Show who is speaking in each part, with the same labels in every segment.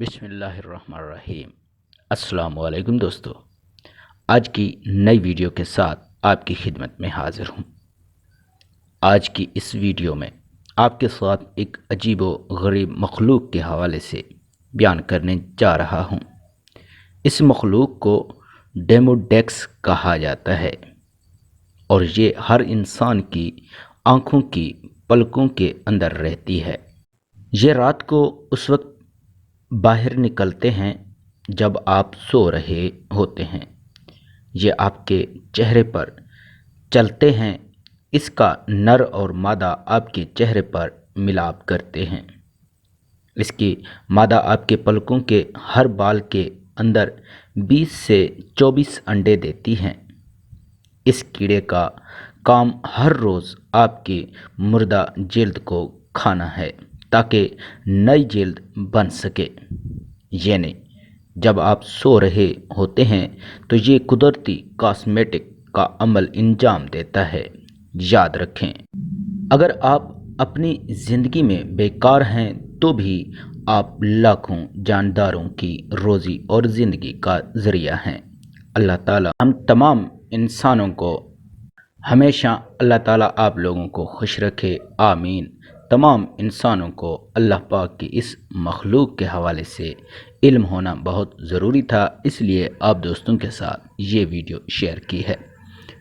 Speaker 1: بسم اللہ الرحمن الرحیم۔ السلام علیکم دوستو، آج کی نئی ویڈیو کے ساتھ آپ کی خدمت میں حاضر ہوں۔ آج کی اس ویڈیو میں آپ کے ساتھ ایک عجیب و غریب مخلوق کے حوالے سے بیان کرنے جا رہا ہوں۔ اس مخلوق کو ڈیموڈیکس کہا جاتا ہے اور یہ ہر انسان کی آنکھوں کی پلکوں کے اندر رہتی ہے۔ یہ رات کو اس وقت باہر نکلتے ہیں جب آپ سو رہے ہوتے ہیں۔ یہ آپ کے چہرے پر چلتے ہیں۔ اس کا نر اور مادہ آپ کے چہرے پر ملاپ کرتے ہیں۔ اس کی مادہ آپ کے پلکوں کے ہر بال کے اندر 20 سے 24 انڈے دیتی ہیں۔ اس کیڑے کا کام ہر روز آپ کی مردہ جلد کو کھانا ہے تاکہ نئی جلد بن سکے۔ یعنی جب آپ سو رہے ہوتے ہیں تو یہ قدرتی کاسمیٹک کا عمل انجام دیتا ہے۔ یاد رکھیں، اگر آپ اپنی زندگی میں بیکار ہیں تو بھی آپ لاکھوں جانداروں کی روزی اور زندگی کا ذریعہ ہیں۔ اللہ تعالیٰ ہم تمام انسانوں کو ہمیشہ آپ لوگوں کو خوش رکھے، آمین۔ تمام انسانوں کو اللہ پاک کی اس مخلوق کے حوالے سے علم ہونا بہت ضروری تھا، اس لیے آپ دوستوں کے ساتھ یہ ویڈیو شیئر کی ہے۔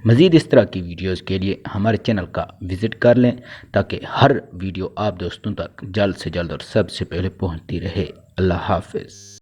Speaker 1: مزید اس طرح کی ویڈیوز کے لیے ہمارے چینل کا وزٹ کر لیں تاکہ ہر ویڈیو آپ دوستوں تک جلد سے جلد اور سب سے پہلے پہنچتی رہے۔ اللہ حافظ۔